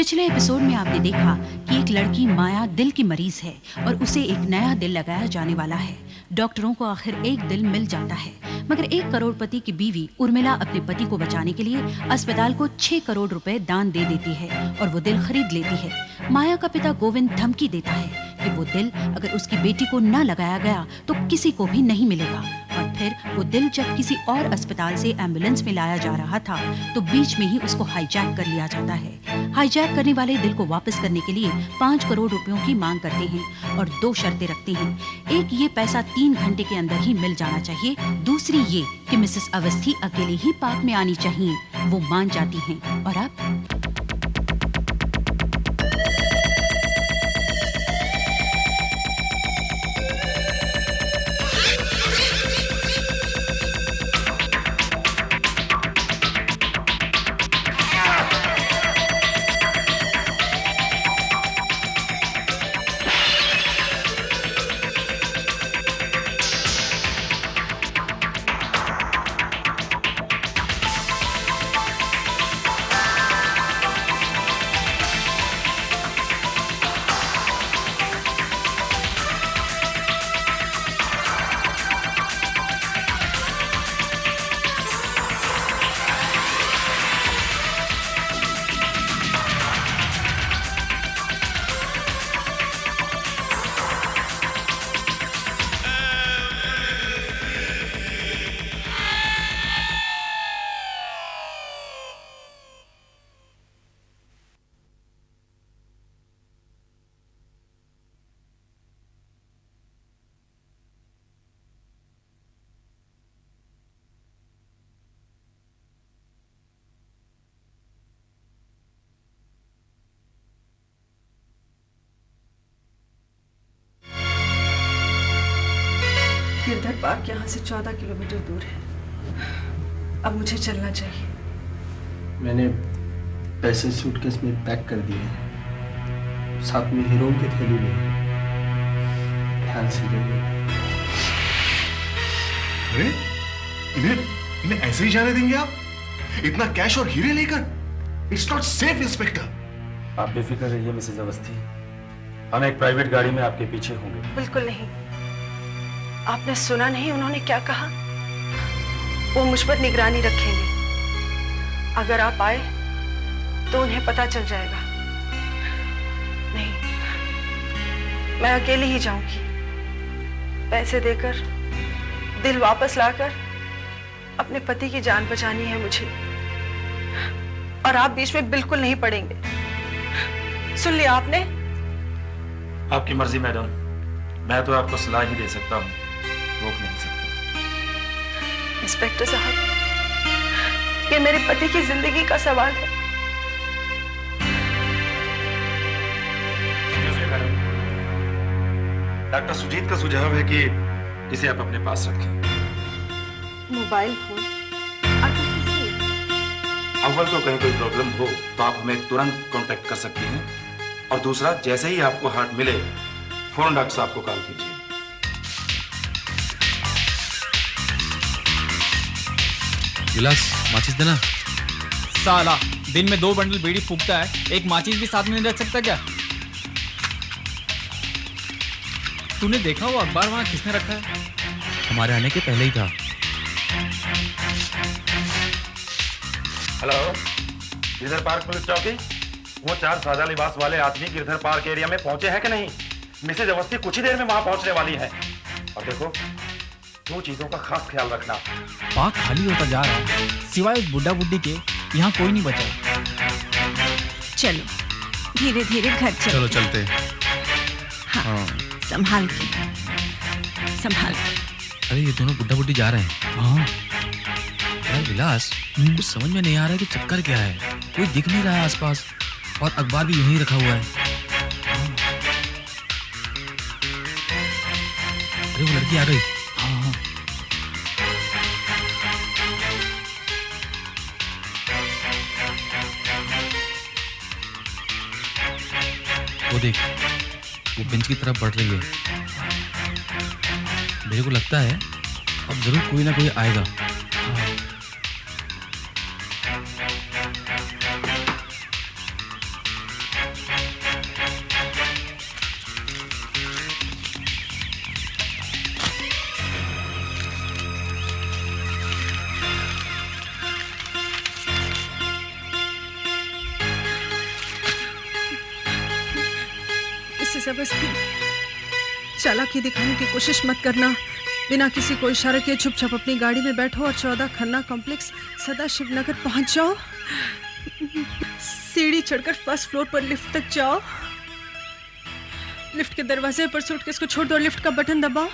पिछले एपिसोड में आपने देखा कि एक लड़की माया दिल की मरीज है और उसे एक नया दिल लगाया जाने वाला है। डॉक्टरों को आखिर एक दिल मिल जाता है, मगर 1 करोड़पति की बीवी उर्मिला अपने पति को बचाने के लिए अस्पताल को 6 करोड़ रुपए दान दे देती है और वो दिल खरीद लेती है। माया का पिता गोविंद धमकी देता है कि वो दिल अगर उसकी बेटी को न लगाया गया तो किसी को भी नहीं मिलेगा। और फिर वो दिल जब किसी और अस्पताल से एम्बुलेंस में लाया जा रहा था तो बीच में ही उसको हाईजैक कर लिया जाता है। हाईजैक करने वाले दिल को वापस करने के लिए 5 करोड़ रुपयों की मांग करते हैं और 2 शर्तें रखते हैं। एक, ये पैसा 3 घंटे के अंदर ही मिल जाना चाहिए। दूसरी ये कि मिसेस अवस्थी अकेले ही पार्क में आनी चाहिए। वो मान जाती हैं। और अब गिरधर पार्क यहाँ से 14 किलोमीटर दूर है। अब मुझे चलना चाहिए। मैंने पैसे सूटकेस में पैक कर दिए हैं, साथ में हीरो की थैली में। ध्यान से जाइए। अरे इन्हें ऐसे ही जाने देंगे आप? इतना कैश और हीरे लेकर? It's not safe inspector. आप बेफिक्र रहिए मिसेज अवस्थी, हम एक प्राइवेट गाड़ी में आपके पीछे होंगे। बिल्कुल नहीं। आपने सुना नहीं उन्होंने क्या कहा? वो मुझ पर निगरानी रखेंगे। अगर आप आए तो उन्हें पता चल जाएगा। नहीं, मैं अकेली ही जाऊंगी। पैसे देकर दिल वापस लाकर अपने पति की जान बचानी है मुझे। और आप बीच में बिल्कुल नहीं पड़ेंगे। सुन लिया आपने? आपकी मर्जी मैडम, मैं तो आपको सलाह ही दे सकता हूँ, रोक नहीं सकता। इंस्पेक्टर साहब, ये मेरे पति की जिंदगी का सवाल है। डॉक्टर सुजीत का सुझाव है कि इसे आप अपने पास रखें। मोबाइल फोन आखिर किस लिए? अव्वल तो कहीं कोई प्रॉब्लम हो तो आप हमें तुरंत कांटेक्ट कर सकती हैं, और दूसरा, जैसे ही आपको हार्ट मिले फौरन डॉक्टर साहब को कॉल कीजिए। विलास, माचिस देना। साला दिन में 2 बंडल बीड़ी फूकता है, एक माचिस भी साथ में नहीं रख सकता क्या? तूने देखा वो अखबार वहां किसने रखा है? हमारे आने के पहले ही था। हेलो, गिरधर पार्क पुलिस चौकी। वो 4 सादा लिबास वाले आदमी गिरधर पार्क एरिया में पहुंचे हैं कि नहीं? मिसेज अवस्थी कुछ ही देर में वहां पहुंचने वाली है। और देखो, 2 चीजों का खास ख्याल रखना। पार्क खाली होता जा रहा है, सिवाय उस बुड्ढा बुड्ढी के यहाँ कोई नहीं बचा। चलो धीरे धीरे घर चलो चलते। हाँ, संभाल के, संभाल के। अरे ये दोनों बुड्ढा बुड्ढी जा रहे हैं। हाँ यार विलास, कुछ समझ में नहीं आ रहा है कि चक्कर क्या है। कोई दिख नहीं रहा है आसपास, और अखबार भी यूं ही रखा हुआ है। अरे वो लड़की आ गई। हाँ, वो देख, वो बेंच की तरफ बढ़ रही है। मेरे को लगता है अब जरूर कोई ना कोई आएगा। मिसेस अवस्थी, चालाकी दिखाने की कोशिश मत करना। बिना किसी को इशारा किए चुपचाप अपनी गाड़ी में बैठो और 14 खन्ना कॉम्प्लेक्स सदाशिव नगर पहुंच जाओ। सीढ़ी चढ़कर फर्स्ट फ्लोर पर लिफ्ट तक जाओ। लिफ्ट के दरवाजे पर सूटकेस को छोड़ दो और लिफ्ट का बटन दबाओ।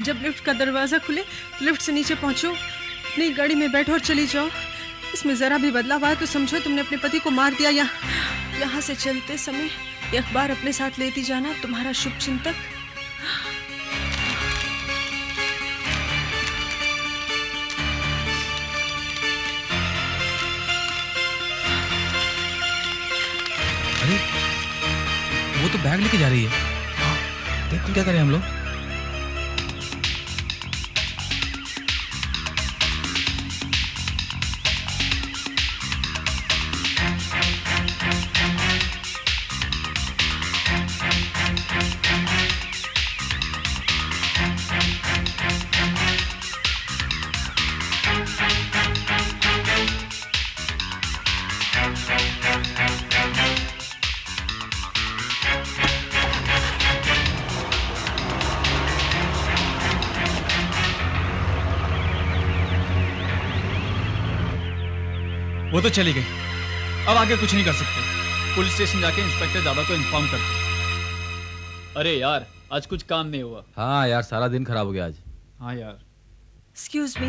जब लिफ्ट का दरवाजा खुले तो लिफ्ट से नीचे पहुंचो, अपनी गाड़ी में बैठो और चली जाओ। इसमें जरा भी बदलाव आया तो समझो तुमने अपने पति को मार दिया। यहाँ से चलते समय ये अखबार अपने साथ लेती जाना। तुम्हारा शुभ चिंतक। अरे वो तो बैग लेके जा रही है। देख तो क्या करें हम लोग। वो तो चली गई, अब आगे कुछ नहीं कर सकते। पुलिस स्टेशन जाके इंस्पेक्टर दादा को इन्फॉर्म कर दो। अरे यार आज कुछ काम नहीं हुआ। हाँ यार सारा दिन खराब हो गया आज। हाँ यार। एक्सक्यूज मी,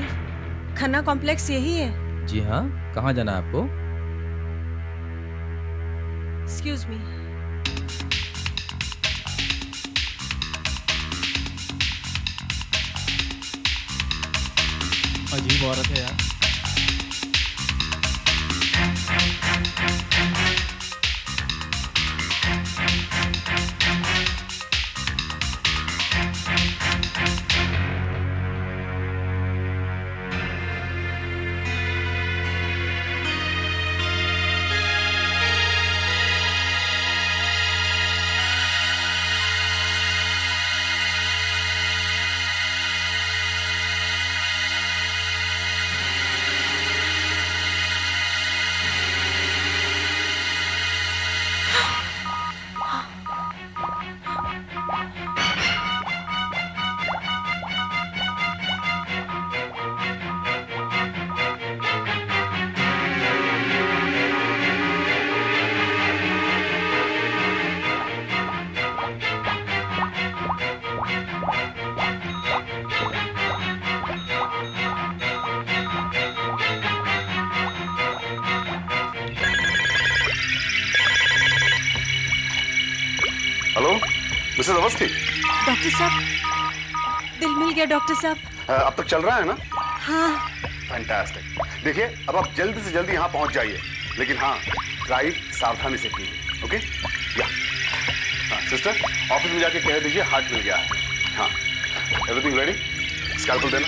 खन्ना कॉम्प्लेक्स यही है? जी हाँ, कहाँ जाना है आपको? Excuse me. अजीब औरत है यार। Hello Mrs Awasthi. डॉक्टर साहब, दिल मिल गया डॉक्टर साहब। अब तक चल रहा है ना? हाँ। फैंटास्टिक। देखिए अब आप जल्दी से जल्दी यहाँ पहुँच जाइए, लेकिन हाँ ड्राइव सावधानी से कीजिए। ओके या हाँ सिस्टर, ऑफिस में जाके कह दीजिए हार्ट मिल गया है। हाँ एवरीथिंग रेडी? स्कैल्पल देना।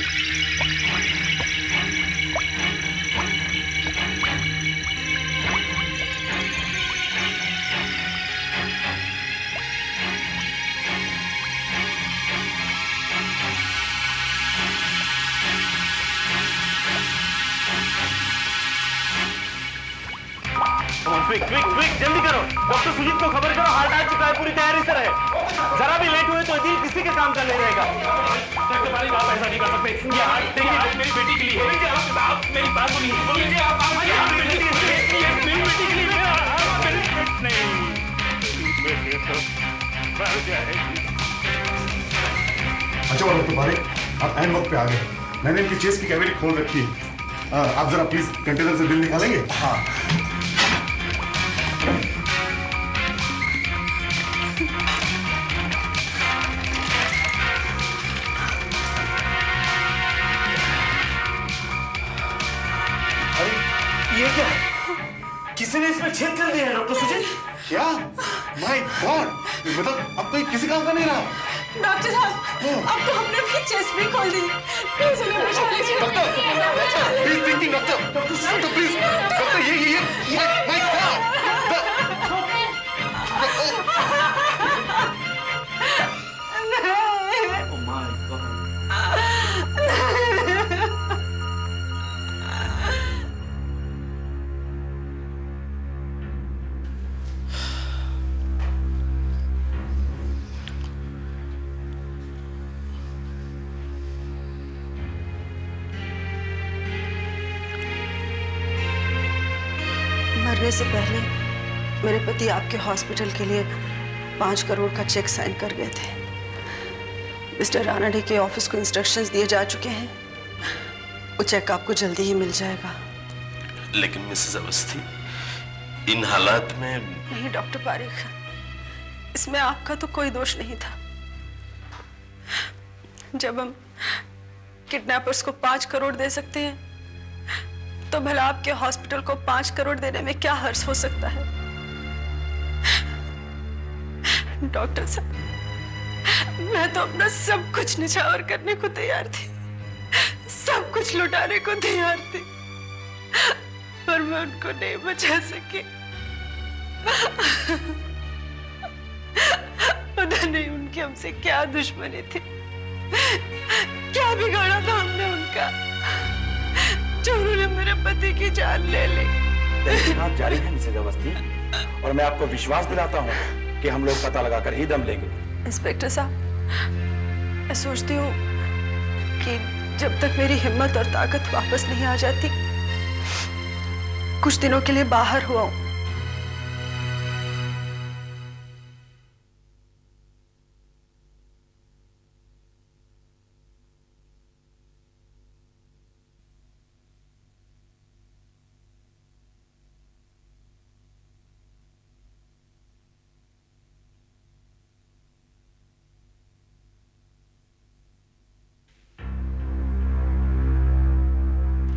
क्विक क्विक क्विक जल्दी करो। डॉक्टर सुजीत को खबर करो, हार्ट आ चुका है, पूरी तैयारी से रहे। जरा भी लेट हुए तो दिल किसी के काम का नहीं रहेगा। डॉक्टर भाई आप ऐसा नहीं कर सकते। ये हार्ट देखिए, हार्ट मेरी बेटी के लिए है। आप मेरी बात सुनिए। आप मेरी बेटी के लिए अच्छा डॉक्टर बारिक, आप एंड वक्त पे आ गए। मैंने इनकी चेस्ट की कैविटी खोल रखी है। आप जरा प्लीज कंटेनर से दिल निकालेंगे? हाँ। ये क्या है? किसी ने इसमें छेद कर दिया है डॉक्टर सुजीत। क्या? माय गॉड, मतलब अब तो ये किसी काम का नहीं रहा। डॉक्टर साहब, अब तो हमने अपनी चेस्ट भी खोल दी। प्लीज उन्हें बचा लीजिए। Doctor please thinking. Doctor please. Doctor ये माय गॉड। मरने से पहले मेरे पति आपके हॉस्पिटल के लिए 5 करोड़ का चेक साइन कर गए थे। मिस्टर रानडे के ऑफिस को इंस्ट्रक्शंस दिए जा चुके हैं। वो चेक आपको जल्दी ही मिल जाएगा। लेकिन मिसेस अवस्थी, इन हालात में... नहीं डॉक्टर पारिक, इसमें आपका तो कोई दोष नहीं था। जब हम किडनैपर्स को 5 करोड़ दे सकते हैं, तो भला आपके हॉस्पिटल को 5 करोड़ देने में क्या हर्ज हो सकता है? डॉक्टर साहब, मैं तो अपना सब कुछ निछावर करने को तैयार थी, सब कुछ लुटाने को तैयार थी, पर मैं उनको नहीं बचा सकी। पता नहीं उनकी हमसे क्या दुश्मनी थी, क्या बिगाड़ा था हमने उनका, जो उन्होंने मेरे पति की जान ले ली। तहकीकात जारी है मिसेज अवस्थी, और मैं आपको विश्वास दिलाता हूँ कि हम लोग पता लगाकर ही दम लेंगे। इंस्पेक्टर साहब, मैं सोचती हूँ कि जब तक मेरी हिम्मत और ताकत वापस नहीं आ जाती, कुछ दिनों के लिए बाहर हुआ हूँ।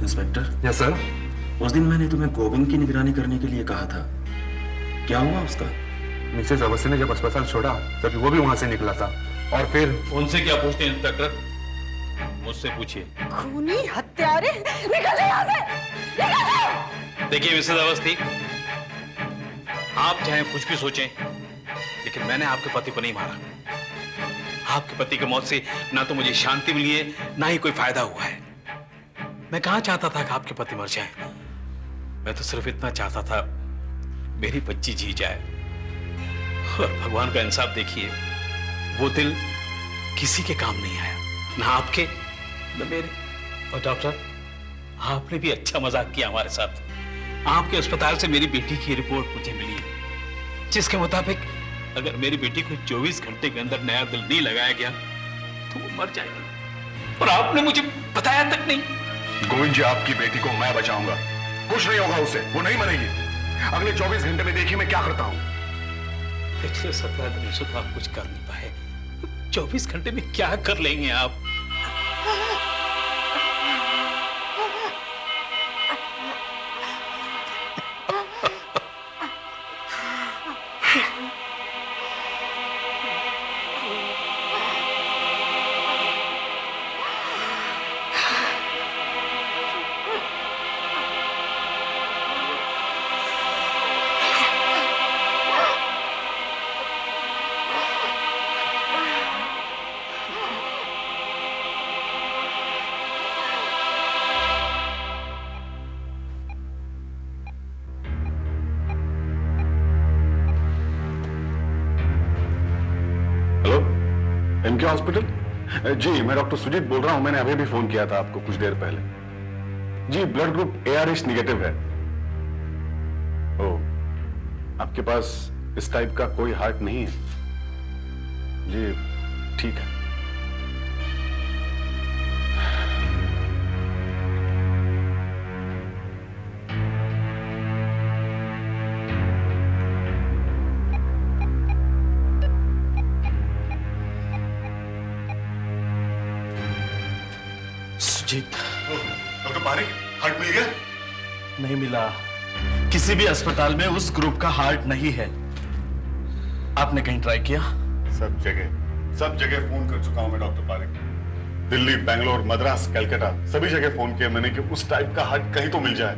इंस्पेक्टर। Yes sir. उस दिन मैंने तुम्हें गोविंद की निगरानी करने के लिए कहा था, क्या हुआ उसका? मिसेस अवस्थी ने जब अस्पताल छोड़ा तभी वो भी वहां से निकला था, और फिर... उनसे क्या पूछते हैं इंस्पेक्टर? मुझसे पूछिए। खूनी हत्यारे, निकल यहाँ से, निकल जाओ। देखिए मिसेस अवस्थी, आप चाहे कुछ भी सोचें, लेकिन मैंने आपके पति को नहीं मारा। आपके पति की मौत से ना तो मुझे शांति मिली है, ना ही कोई फायदा हुआ है। मैं कहाँ चाहता था कि आपके पति मर जाए। मैं तो सिर्फ इतना चाहता था मेरी बच्ची जी जाए। और भगवान का इंसाफ देखिए, वो दिल किसी के काम नहीं आया, ना आपके ना मेरे। और डॉक्टर, आपने भी अच्छा मजाक किया हमारे साथ। आपके अस्पताल से मेरी बेटी की रिपोर्ट मुझे मिली है, जिसके मुताबिक अगर मेरी बेटी को 24 घंटे के अंदर नया दिल नहीं लगाया गया तो वो मर जाएगी, और आपने मुझे बताया तक नहीं। गोविंद जी, आपकी बेटी को मैं बचाऊंगा, कुछ नहीं होगा उसे, वो नहीं मरेगी। अगले 24 घंटे में देखिए मैं क्या करता हूं। पिछले 17 दिनों से तो आप कुछ कर नहीं पाए, 24 घंटे में क्या कर लेंगे आप? MK hospital? जी, मैं डॉक्टर सुजीत बोल रहा हूं। मैंने अभी भी फोन किया था आपको कुछ देर पहले। जी, ब्लड ग्रुप ARH निगेटिव है। ओ, आपके पास इस टाइप का कोई हार्ट नहीं है? जी, ठीक है। डॉक्टर पारिक, हार्ट मिल गया? नहीं मिला, किसी भी अस्पताल में उस ग्रुप का हार्ट नहीं है। आपने कहीं ट्राई किया? सब जगह फोन कर चुका हूं मैं डॉक्टर पारिक। दिल्ली, बेंगलोर, मद्रास, कलकत्ता, सभी जगह फोन किया मैंने कि उस टाइप का हार्ट कहीं तो मिल जाए।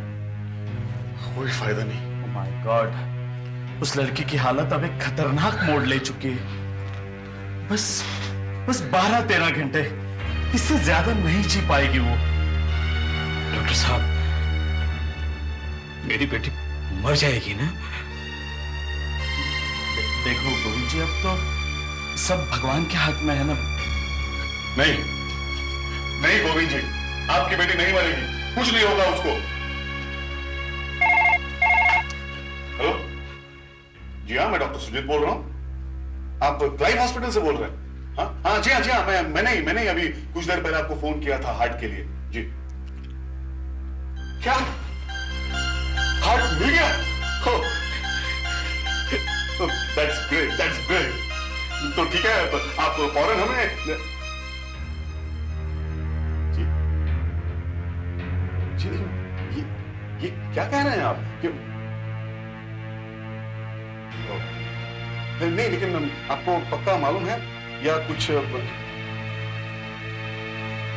कोई फायदा नहीं। ओह माय गॉड, उस लड़की की हालत अब एक खतरनाक मोड़ ले चुकी है। बस 12-13 घंटे, इससे ज्यादा नहीं जी पाएगी वो। डॉक्टर साहब, मेरी बेटी मर जाएगी ना? देखो गोविंद जी, अब तो सब भगवान के हाथ में है ना। नहीं गोविंद जी, आपकी बेटी नहीं मरेगी, कुछ नहीं होगा उसको। जी हाँ, मैं डॉक्टर सुजीत बोल रहा हूँ। आप क्लाइव हॉस्पिटल से बोल रहे हैं? हाँ हाँ, जी हाँ, मैंने ही अभी कुछ देर पहले आपको फोन किया था हार्ट के लिए। जी क्या हार्ट मिल गया? That's great. तो ठीक है, आप फौरन हमें जी जी ये क्या कह रहे हैं आप कि नहीं, लेकिन आपको पक्का मालूम है या कुछ?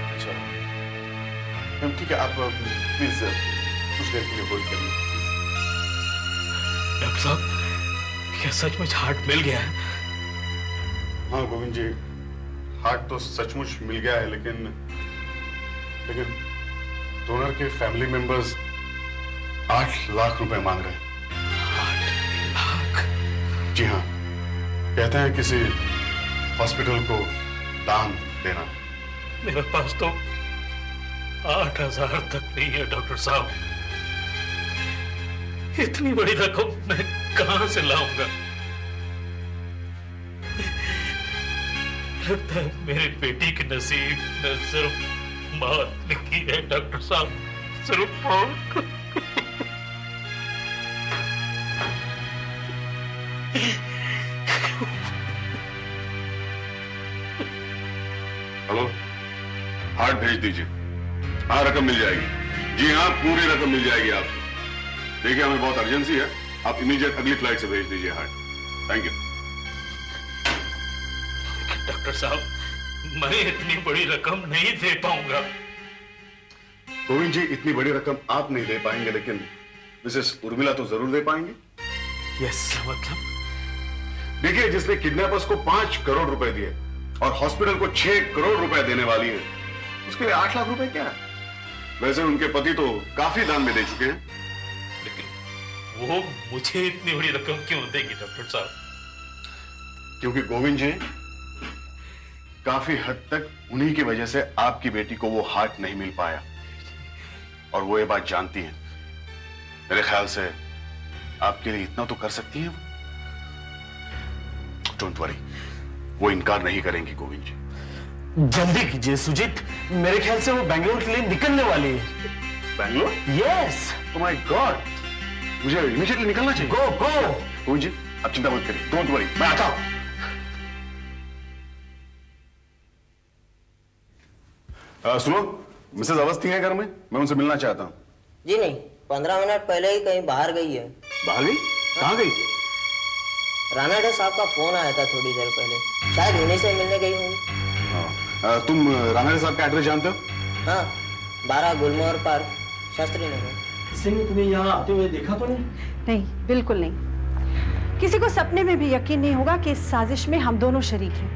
अच्छा ठीक है, आप प्लीज कुछ देर के लिए होल्ड करिए। डॉक्टर साहब, क्या सचमुच हार्ट मिल गया है? हाँ गोविंद जी, हार्ट तो सचमुच मिल गया है, लेकिन डोनर के फैमिली मेंबर्स 8 लाख रुपए मांग रहे हैं। 8 लाख? जी हाँ, कहते हैं किसी हॉस्पिटल को दान देना। मेरे पास तो 8,000 तक नहीं है डॉक्टर साहब। इतनी बड़ी रकम मैं कहां से लाऊंगा? लगता है मेरी बेटी के नसीब में सिर्फ मौत लिखी है डॉक्टर साहब, सिर्फ मौत। हेलो, हार्ट भेज दीजिए। हाँ, रकम मिल जाएगी। जी हाँ, पूरी रकम मिल जाएगी आपको। देखिए, हमें बहुत अर्जेंसी है, आप इमीडिएट अगली फ्लाइट से भेज दीजिए हार्ट। Thank you. डॉक्टर साहब, मैं इतनी बड़ी रकम नहीं दे पाऊंगा। गोविंद जी, इतनी बड़ी रकम आप नहीं दे पाएंगे, लेकिन मिसेस उर्मिला तो जरूर दे पाएंगे। यस, मतलब? देखिए, जिसने किडनैपर्स को 5 करोड़ रुपए दिए और हॉस्पिटल को 6 करोड़ रुपए देने वाली है, उसके लिए 8 लाख रुपए क्या है? वैसे उनके पति तो काफी दान में दे चुके हैं। लेकिन वो मुझे इतनी बड़ी रकम क्यों देगी डॉक्टर साहब? क्योंकि गोविंद जी, काफी हद तक उन्हीं की वजह से आपकी बेटी को वो हार्ट नहीं मिल पाया, और वो ये बात जानती हैं। मेरे ख्याल से आपके लिए इतना तो कर सकती हैं। डोंट वरी, वो इनकार नहीं करेंगी गोविंद जी। जल्दी कीजिए सुजीत, मेरे ख्याल से वो बेंगलोर के लिए निकलने वाली है। Bangalore? Yes. Oh my God, मुझे इमीडिएटली निकलना चाहिए। गो गो। गोविंद जी, आप चिंता मत करिए, डोंट वरी, मैं आता हूं। सुनो, मिसेस अवस्थी हैं घर में? मैं उनसे मिलना चाहता हूँ। जी नहीं, 15 मिनट पहले ही कहीं बाहर गई है। बाहर गई? कहाँ गई? रानाडे साहब का फोन आया था थोड़ी देर पहले, शायद उन्हीं से मिलने गई होंगी। तुम रानाडे साहब का एड्रेस जानते हो? हाँ, 12 गुलमोहर पार्क, शास्त्री नगर। किसी ने तुम्हें यहाँ आते हुए देखा तो नहीं? नहीं, बिल्कुल नहीं। किसी को सपने में भी यकीन नहीं होगा कि इस साजिश में हम दोनों शरीक हैं।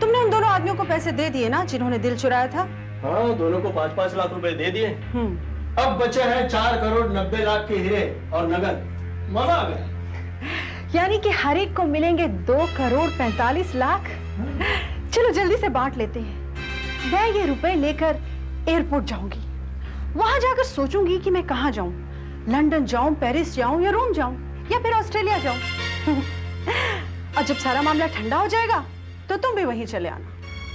तुमने उन दोनों आदमियों को पैसे दे दिए ना, जिन्होंने दिल चुराया था? हाँ, दोनों को 5-5 लाख रुपए दे दिए। अब बचे हैं 4 करोड़ 90 लाख के हीरे और नगद। मजा आ गया। यानी कि हर एक को मिलेंगे 2 करोड़ 45 लाख। चलो जल्दी से बांट लेते हैं। मैं ये रुपए लेकर एयरपोर्ट जाऊंगी, वहां जाकर सोचूंगी कि मैं कहाँ जाऊं, लंदन जाऊं, पेरिस जाऊं या रोम जाऊं या फिर ऑस्ट्रेलिया जाऊं। और जब सारा मामला ठंडा हो जाएगा तो तुम भी वहीं चले आना।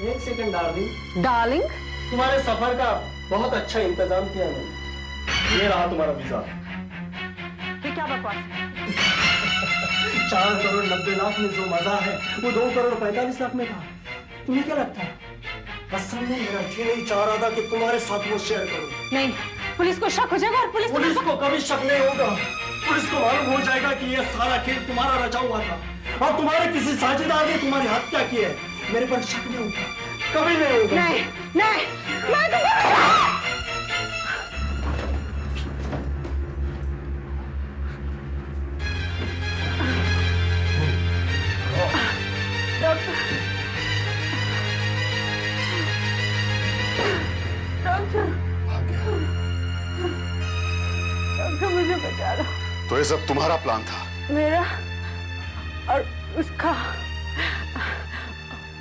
1 सेकंड डार्लिंग। डार्लिंग? तुम्हारे सफर का बहुत अच्छा इंतजाम किया मैंने। ये रहा तुम्हारा वीजा। ये क्या बकवास है? 4 करोड़ 90 लाख में जो मजा है वो 2 करोड़ 45 लाख में था। तुम्हें क्या लगता है? कसम में मेरा जी नहीं चाह रहा था कि तुम्हारे साथ वो शेयर करूं। नहीं, पुलिस को शक हो जाएगा और पुलिस को कभी शक नहीं होगा। पुलिस को मालूम हो जाएगा कि ये सारा खेल तुम्हारा रचा हुआ था और तुम्हारे किसी साझेदार ने तुम्हारी हत्या की है। मेरे पर शक नहीं होगा, कभी नहीं होगा। नहीं, नहीं, मैं डॉक्टर, मुझे बचा लो। तो ये सब तुम्हारा प्लान था? मेरा और उसका।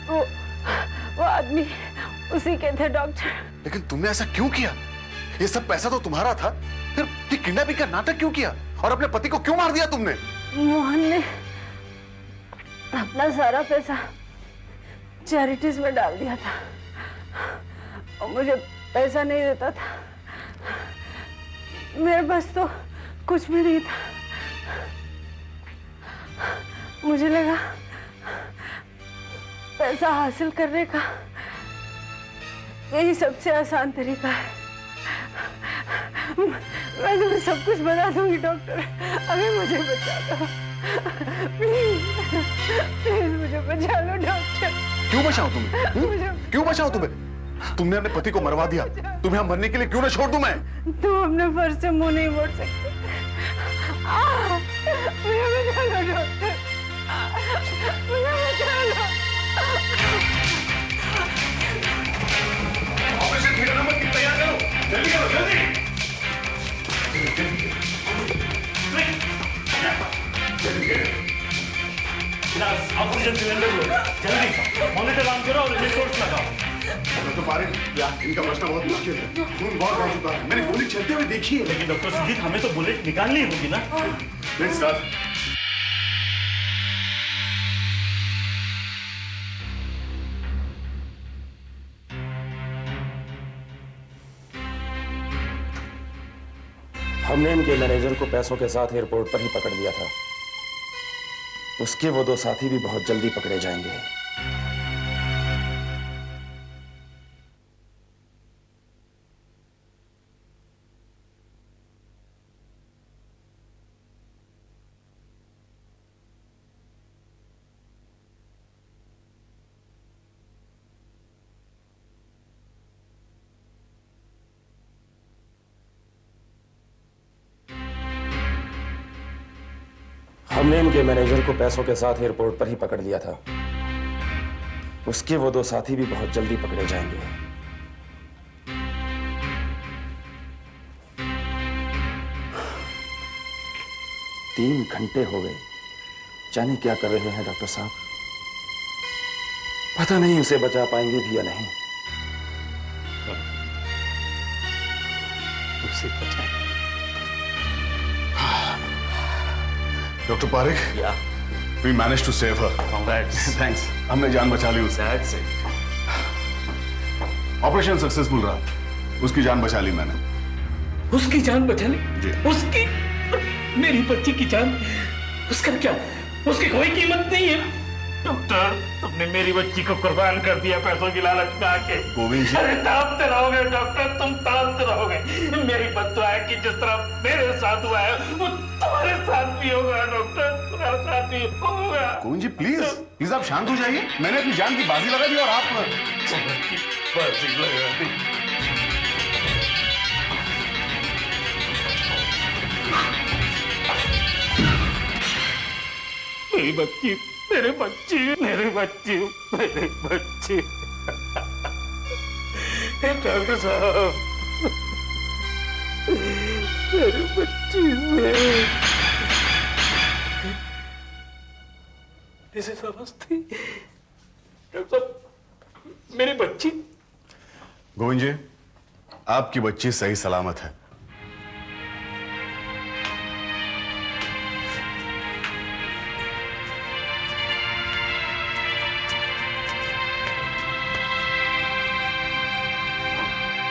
वो आदमी उसी के थे डॉक्टर। लेकिन तुमने ऐसा क्यों किया? ये सब पैसा तो तुम्हारा था, फिर ये किडनैपिंग का नाटक क्यों किया? और अपने पति को क्यों मार दिया तुमने? मोहन ने अपना सारा पैसा चैरिटीज में डाल दिया था और मुझे पैसा नहीं देता था। मेरे पास तो कुछ भी नहीं था। मुझे लगा पैसा हासिल करने का यही सबसे आसान तरीका है। मैं तुम्हें सब कुछ बता दूंगी डॉक्टर, अभी मुझे बचा लो प्लीज, प्लीज मुझे बचा लो डॉक्टर। क्यों बचाऊं तुम्हें? क्यों बचाऊं तुम्हें? तुमने अपने पति को मरवा दिया, तुम्हें यहाँ मरने के लिए क्यों ना छोड़ दूं मैं? तुम अपने फर्ज से मुंह नहीं मोड़ सकते। मुझे बचा लो डॉक्टर, मुझे बचा लो। ऑपरेशन थिएटर नंबर 3 तैयार करो, जल्दी करो, जल्दी। ऑक्सीजन सिलेंडर लो, जल्दी मॉनिटर ऑन करो और रिपोर्ट्स लगाओ। तो पारिक, इनका बचना बहुत मुश्किल है, खून बहुत बढ़ चुका है, मैंने गोली चलते हुए देखी है। लेकिन डॉक्टर सुजीत, हमें तो बुलेट निकालनी होगी ना। Please sir. हमने इनके मैनेजर को पैसों के साथ एयरपोर्ट पर ही पकड़ लिया था। उसके वो 2 साथी भी बहुत जल्दी पकड़े जाएंगे। हमने इनके मैनेजर को पैसों के साथ एयरपोर्ट पर ही पकड़ लिया था। उसके वो 2 साथी भी बहुत जल्दी पकड़े जाएंगे। तीन घंटे हो गए, जाने क्या कर रहे हैं डॉक्टर साहब। पता नहीं उसे बचा पाएंगे भी या नहीं। उसे बचाएंगे। Doctor Pareek, we managed to save her. Thanks. हमने जान बचा ली उसे। ऑपरेशन सक्सेसफुल रहा, उसकी जान बचा ली मैंने। उसकी जान बचा ली? जी। उसकी, मेरी बच्ची की जान, उसका क्या? उसकी कोई कीमत नहीं है। डॉक्टर, तुमने मेरी बच्ची को कुर्बान कर दिया पैसों की लालच में आके। गोविंद जी, अरे तापते रहोगे डॉक्टर, तुम तापते रहोगे। मेरी बद्दुआ है कि जिस तरह मेरे साथ हुआ है वो तुम्हारे साथ भी होगा डॉक्टर, तुम्हारे साथ भी होगा। गोविंद जी प्लीज आप शांत हो जाइए। मैंने अपनी जान की बाजी लगा दी और आप बाजी लगा दी। मेरी बच्ची, मेरे बच्ची, मेरे बच्ची, मेरे बच्ची। डॉक्टर साहब, मेरी बच्ची मिसेस अवस्थी। डॉक्टर साहब, मेरी बच्ची। गोविंद जी, आपकी बच्ची सही सलामत है।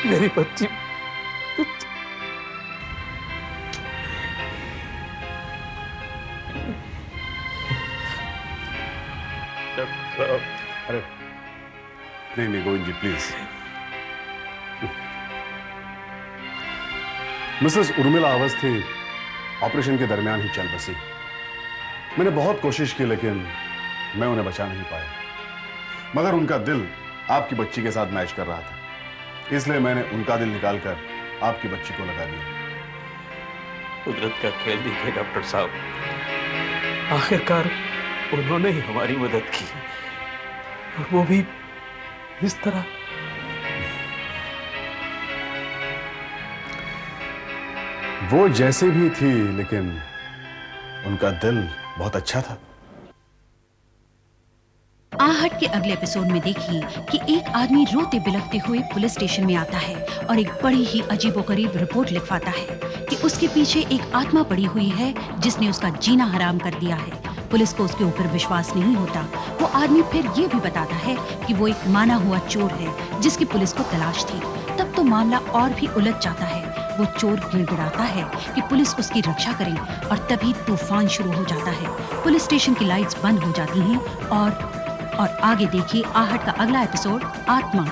मेरी बच्ची, अरे नहीं Govind ji please. Mrs Urmila Awasthi operation के दरमियान ही चल बसी। मैंने बहुत कोशिश की लेकिन मैं उन्हें बचा नहीं पाया, मगर उनका दिल आपकी बच्ची के साथ मैच कर रहा था, इसलिए मैंने उनका दिल निकालकर आपकी बच्ची को लगा दिया। कुदरत का खेल देखिए डॉक्टर साहब, आखिरकार उन्होंने ही हमारी मदद की, और वो भी इस तरह। वो जैसे भी थी लेकिन उनका दिल बहुत अच्छा था। आहट के अगले एपिसोड में देखिए कि एक आदमी रोते बिलखते हुए पुलिस स्टेशन में आता है और एक बड़ी ही अजीबोगरीब रिपोर्ट लिखवाता है कि उसके पीछे एक आत्मा पड़ी हुई है जिसने उसका जीना हराम कर दिया है। पुलिस को उसके ऊपर विश्वास नहीं होता। वो आदमी फिर ये भी बताता है कि वो एक माना हुआ चोर है जिसकी पुलिस को तलाश थी। तब तो मामला और भी उलझ जाता है। वो चोर गिड़गिड़ाता है कि पुलिस उसकी रक्षा करे और तभी तूफान शुरू हो जाता है। पुलिस स्टेशन की लाइट्स बंद हो जाती हैं और आगे देखिए आहट का अगला एपिसोड, आत्मा।